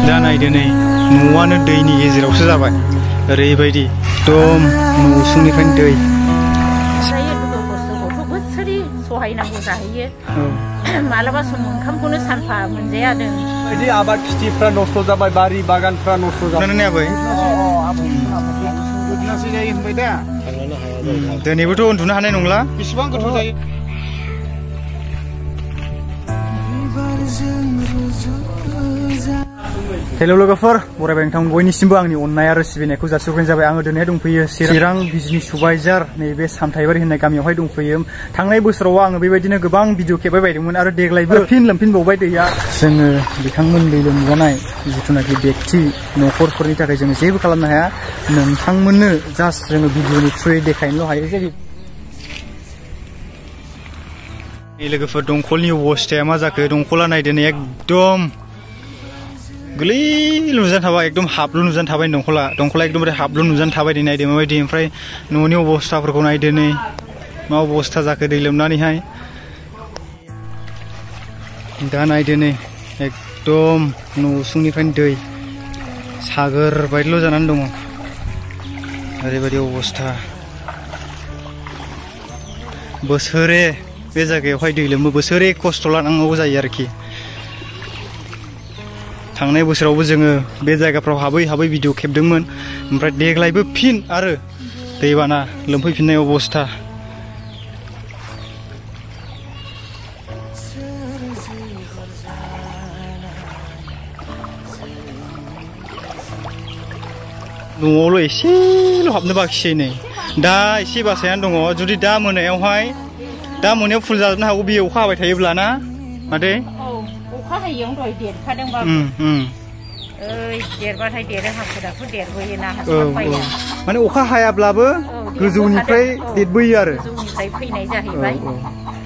दा नायदो नै न'आनो दैनि गेजेरावसो जाबाय ओरैबायदि एकदम न'सुंनिफ्रायनो दै सहायनांगौ जाहैयो मालाबा समाव ओंखामखौनो सानफा मोनजायादों बायदि आबाद खिथिफ्रा नस्थ' जाबाय बारि बागानफ्रा नस्थ' जाबाय आबै दिनैबोथ' उन्दुनो हानाय नंला बेसेबां गोथौ जायो हेल' लोगोफोर बरायबाय नोंथां बयनिसिमबो आंनि अननाय आरो सिबिनायखौ जासिहरनाय जाबाय आङो दिनैहाय दंफैयो चिरां बिजनि सुबाइजार नैबे सामथाइबारि होननाय गामियावहाय दंफैयो थांनाय बोसोराव आङो बेबायदिनो गोबां भिडिअ खेबबाय बायदोंमोन आरो देग्लायबो लोमफिनबावबाय दैया जोङो बिथांमोन दै लोमजानाय जिथुनाखि बेक्ति न'खरफोरनि थाखाय जोङो जेबो खालामनो हाया नोंथांमोननो जास्ट जोङो भिडिअनि थ्रुयै देखायनोल' हायो जे लोगोफोर दंखलनि अबस्थाया मा जाखो दंखला नायदो नै एकदम गोलै नुजानो थाबाय एकदम हाबल' नुजानो थाबाय दंखला एकदमबारे हाबल' नुजानो थाबाय नै नायदो माबायदि ओमफ्राय न'नि अबस्थाफोरखौ नायदो नै मा अबस्था जाखो दै लोमनानैहाय दा नायदो नै एकदम न'सुंनिफ्रायनो दै सागोर बायदिल' जानानै दङ ओरैबायदि अबस्था बोसोरे बे जायगायावहाय दै लोमो बोसोरे खस्थ' लानांगौ जायो आरोखि थांनाय बोसोरावबो जोङो बे जायगाफ्राव हाबै भिडिअ खेबदोंमोन ओमफ्राय देग्लायबो फिन आरो दैबाना लोमफैफिननाय अबस्था न'आवल' एसेल' हाबनो बाखिसै नै दा एसे बासायानो दङ जुदि दा मोनायाव फुल जाजोबनो हागौ बे अखा हाबाय थायोब्ला ना मादै अखा हायैयावनो दहाय देरखादोंबाबो देरबाथाय देरो हाखु दाखु देरबोयोना माने अखा हायाब्लाबो गोजौनिफ्राय देरबोयो आरो गोजौनिफ्राय फैनाय जाहैबाय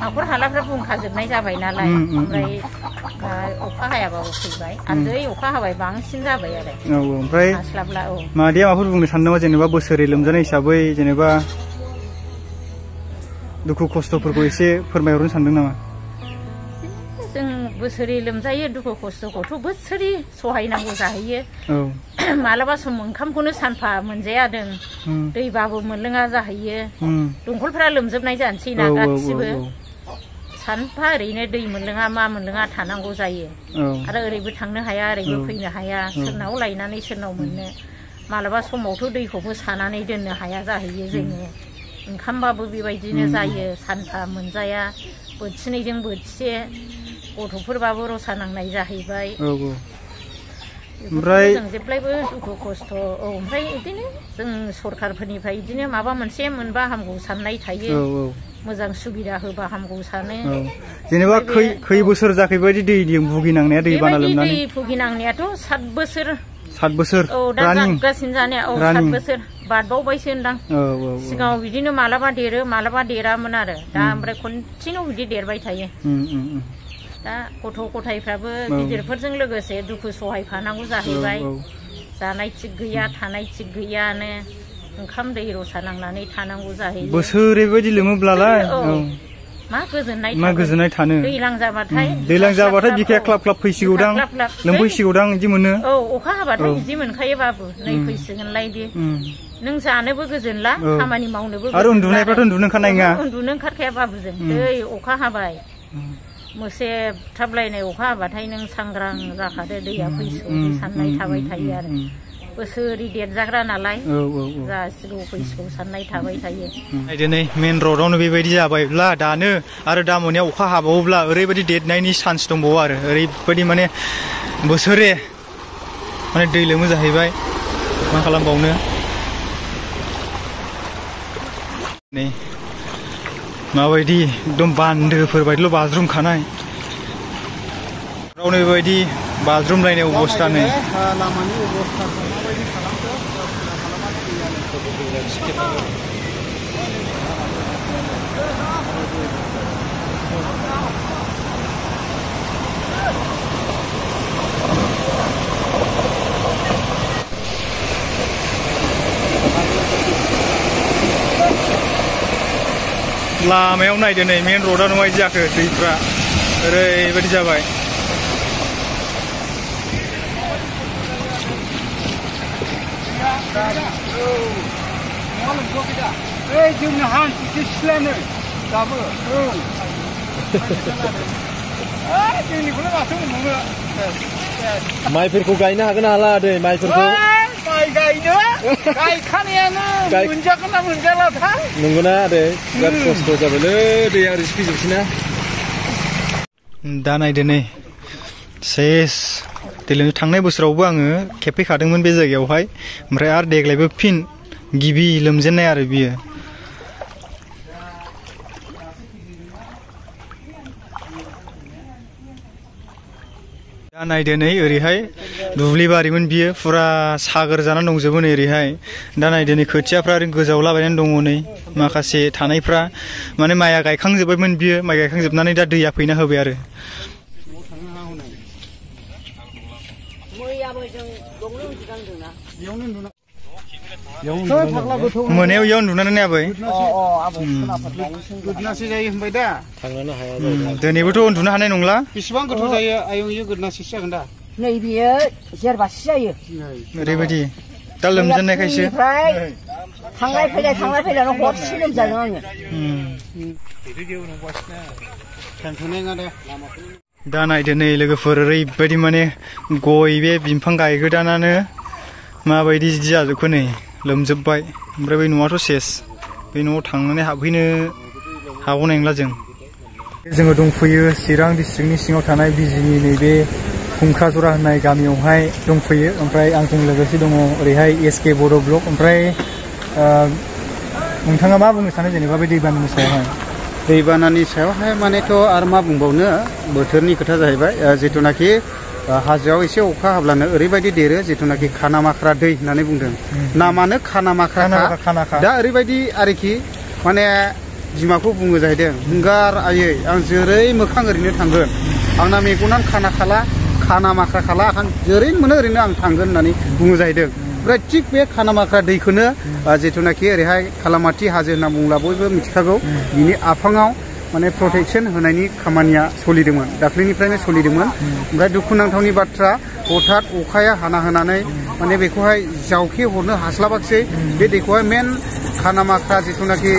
हाखर हालाफ्रा बुंखाजोबनाय जाबाय नालाय ओमफ्राय अखा हायाबाबो फैबाय आरो दै अखा हाबाय बांसिन जाबाय आरो ओमफ्राय हास्लाबला मादैया माबाफोर बुंनो सानदोंबा जेनेबा बोसोरै लोमजानाय हिसाबै जेनेबा दुखु खस्थ'फोरखौ एसे फोरमायहरनो सानदों नामा जों बोसोरै लोमजायो दुखु खस्थ'खौथ' बोसोरै सहायनांगौ जाहैयो मालाबा सम ओंखामखौनो सानफा मोनजायादों दैबाबो मोनलोङा जाहैयो दंखलफ्रा लोमजोबनाय जानोसै ना गासिबो सानफा ओरैनो दै मोनलोङा मा मोनलोङा थानांगौ जायो आरो ओरैबो थांनो हाया ओरैबो फैनो हाया सोरनाव लायनानै सोरनाव मोननो मालाबा समावथ' दैखौबो सानानै दोननो हाया जाहैयो जोङो ओंखामबाबो बेबायदिनो जायो सानफा मोनजाया बोथिनैजों बोथिसे गथ'फोरबाबो रसा नांनाय जाहैबाय ओमफ्राय जों जेब्लायबो दुखु खस्थ' ओमफ्राय बिदिनो जों सरखारफोरनिफ्राय बिदिनो माबा मोनसे मोनबा हामगौ साननाय थायो मोजां सुबिदा होबा हामगौ सानो जेनेबा खै बोसोर जाखै बायदि दैजों भुगिनांनाया दैबाना लोमनानै दै भुगिनांनायाथ' 7 बोसोर 7 बोसोर दा जागासिनो जानाया 7 बोसोर बारबावबायसो होनदां सिगाङाव बिदिनो मालाबा देरो मालाबा देरामोन आरो दा ओमफ्राय कन्टिनिउ बिदि देरबाय थायो दा गथ' गथायफ्राबो गिदिरफोरजों लोगोसे दुखु सहायफानांगौ जाहैबाय जानाय थिग गैया थानाय थिग गैयानो ओंखाम दै रसा नांनानै थानांगौ जाहैयो बोसोरै बेबायदि लोमोब्लालाय मा गोजोननाय थानो दैलां जाबाथाय बिखाया क्लाब क्लाब फैसिगौदां लोमफैसिगौदां बिदि मोनो अखा हाबाथाय बिदि मोनखायो बाबु नै फैसिगोनलाय दे नों जानोबो गोजोनला खामानि मावनोबो आरो उन्दुनायफ्राथ' उन्दुनो ओंखारनाय नङा उन्दुनो ओंखारखाया बाबु जों दै अखा हाबाय मोसे थाबलायनाय अखा हाबाथाय नों सांग्रां जाखादो दैया फैसिगौ साननाय थाबाय थायो आरो बोसोरै देरजाग्रा नालाय जासिगौ फैसिगौ साननाय थाबाय थायो दिनै मेन र'डआवनो बेबायदि जाबायब्ला दानो आरो दा मोनायाव अखा हाबावोब्ला ओरैबायदि देरनायनि चान्स दंबावो आरो ओरैबायदि माने बोसोरे माने दै लोमो जाहैबाय मा खालामबावनो नै माबायदि एकदम बान्दोफोर बायदिल' बाज्रुमखानाय रावनो बेबायदि बाज्रुमलायनाय अबस्था नै लामानि अबस्थाखौ माबायदि खालामखो लामायाव नायदो नै मेन र'डआव माबायदि जाखो दैफ्रा ओरैबायदि जाबाय माइफोरखौ गायनो हागोन ना हाला दै माइफोरखौ माइ गायनो गायखानायानो मोनजागोन ना मोनजालाथाय नंगौना दै बिराद खस्थ' जाबायलै दैया ओरै फैजोबसैना दा नायदो नै सेस देग्लाय थांनाय बोसोरावबो आङो खेबफैखादोंमोन बे जायगायावहाय ओमफ्राय आरो देग्लायबो फिन गिबि लोमजेननाय आरो बियो दा नायदो नै ओरैहाय दुब्लिबारिमोन बियो फुरा सागोर जानानै दंजोबो नै ओरैहाय दा नायदो नै खोथियाफ्रा ओरैनो गोजावलाबायनानै दङ नै माखासे थानायफ्रा माने माइया गायखांजोब्बायमोन बियो माइ गायखांजोबनानै दा दैया फैना होबाय आरो मोनायाव इयाव उन्दुनानै ने आबै गोदनासो जायो होनबाय दा थांनोनो हाया दिनैबोथ' उन्दुनो हानाय नंला बेसेबां गोथौ जायो आयं इयो गोदनासेसो जागोन दा नै बियो जेरबासो जायो ओरैबायदि दा लोमजेननायखायसो थांलाय फैलाय हरसे लोमजादों आङो दा नायदो नै लोगोफोर ओरैबायदि माने गय बे बिफां गायगोदानानो माबायदि जाजोबखो नै लोमजोबबाय ओमफ्राय बै न'आथ' सेस बे न'आव थांनानै हाबहैनो हागौनाय नंला जोङो दंफैयो चिरां डिस्ट्रिक्टनि सिङाव थानाय बिजिनि नैबे हुंखाजरा होननाय गामियावहाय दंफैयो ओमफ्राय आंजों लोगोसे दङ ओरैहाय एसके बर' ब्लक ओमफ्राय नोंथाङा मा बुंनो सानो जेनेबा बे दैबानानि सायावहाय दैबानानि सायावहाय मानेथ' आरो मा बुंबावनो बोथोरनि खोथा जाहैबाय जिथुनाखि हाजोआव एसे अखा हाब्लानो ओरैबायदि देरो जिथुनाखि खानामाख्रा दै होननानै बुंदों नामानो खानामाख्रा दा ओरैबायदि आरोखि माने बिमाखौ बुङो जाहैदों hungar आयै आं जेरै मोखां ओरैनो थांगोन आंना मेगनानो खाना खाला खानामाख्रा खाला आं जेरैनो मोनो ओरैनो आं थांगोन होननानै बुङो जाहैदों ओमफ्राय थिग बे खानामाख्रा दैखौनो जिथुनाखि ओरैहाय खालामाथि हाजो होनना बुंब्ला बयबो मिथिखागौ बिनि आफाङाव माने प्रटेक्शन होनायनि खामानिया सोलिदोंमोन दाख्लैनिफ्रायनो सोलिदोंमोन ओमफ्राय दुखुनांथावनि बाथ्रा हठात अखाया हाना होनानै माने बेखौहाय जावखे हरनो हास्लाबाखिसै बे दैखौहाय मेन खानामाख्रा जिथुनाखि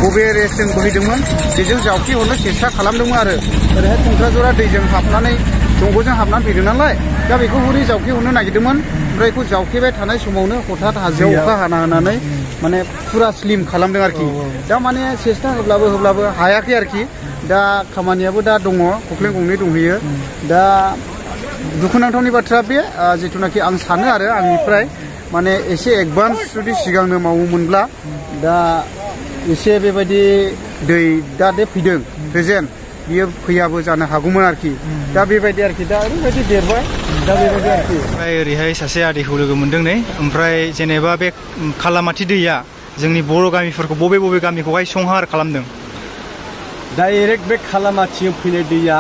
बबे रेसजों बोहैदोंमोन बेजों जावखे हरनो सेस्था खालामदोंमोन आरो ओरैहाय हुंखाजरा दैजों हाबनानै दंग'जों हाबनानै फैदों नालाय दा बेखौ हरै जावखे हरनो नागिरदोंमन ओमफ्राय बेखौ जावखेबाय थानाय समावनो हठात हाजोआव अखा हाना होनानै माने फुरा स्लिम खालामदों आरोखि दा माने सेस्था होब्लाबो हायाखै आरोखि दा खामानियाबो दा दङ खख्लें गंनै दंहैयो दा दुखुनांथावनि बाथ्रा बे जिथुनाखि आं सानो आरो आंनिफ्राय माने एसे एडभान्स जुदि सिगांनो मावोमोनब्ला दा एसे बेबायदि दै दा दे फैदों प्रेजेन्ट बियो फैयाबो जानो हागौमोन आरोखि दा बेबायदि आरोखि दा ओरैबायदि देरबाय दा बेबायदि आरोखि ओमफ्राय ओरैहाय सासे आदैखौ लोगो मोनदों नै ओमफ्राय जेनेबा बे खालामाथि दैया जोंनि बर' गामिफोरखौ बबे गामिखौहाय संहार खालामदों डाइरेक्ट बे खालामाथिजों फैनाय दैया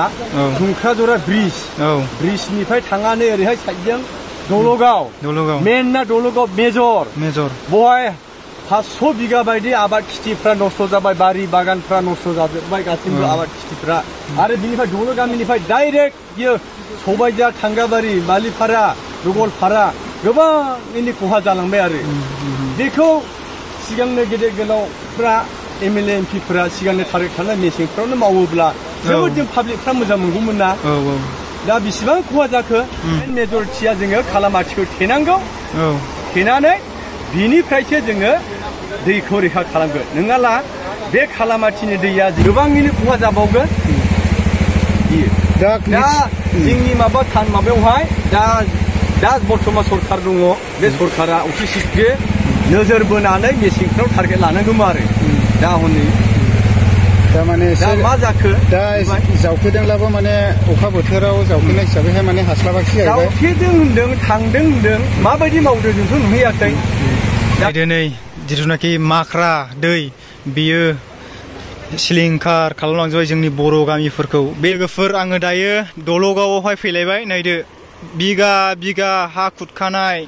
हुंखाजरा ब्रिजनिफ्राय थांनानै ओरैहाय साइडजों दलगाव मेनना दलगाव मेजर बहाय 500 बिगा बायदि आबाद खिथिफ्रा नस्थ' जाबाय बारि बागानफ्रा नस्थ' जाजोबबाय गासिबो आबाद खिथिफ्रा आरो बिनिफ्राय दल गामिनिफ्राय डाइरेक्ट बियो सबायजार थांगाबारि बालिपारा रुगलपारा गोबां इनि खहा जालांबाय आरो बेखौ सिगांनो गेदेर गोलावफ्रा एमएलए एमपिफोरा सिगांनो टारगेट खालामनाय मेसेंफ्रावनो मावोब्ला जोबोद जों पाब्लिकफ्रा मोजां मोनगौमोन ना दा बेसेबां खहा जाखो मेजरिटिया जोङो खालामाथिखौ थेनांगौ थेनानै बिनिफ्रायसो जोङो दैखौ रैखा खालामगोन नङाब्ला बे खालामाथिनि दैया गोबाङैनो खहा जाबावगोन दा जोंनि माबायावहाय दा बर्तमान सरकार दङ बे सरकारा अफिसियेलि नोजोर बोनानै मेसेंफ्राव टारगेट लानांगौमोन आरो दा हनै दा माने मा जाखो दा जावखेदोंब्लाबो माने अखा बोथोराव जावखेनाय हिसाबैहाय माने हास्लाबाखै जावखेदों होनदों थांदों होनदों माबायदि मावदों जोंथ' नुहैयाखै दिनै जिथुनाखि माख्रा दै बियो सिलिंखार खालामलांजोबबाय जोंनि बर' गामिफोरखौ बे लोगोफोर आङो दायो दलगावआवहाय फैलायबाय नायदो बिगा हा खुरखानाय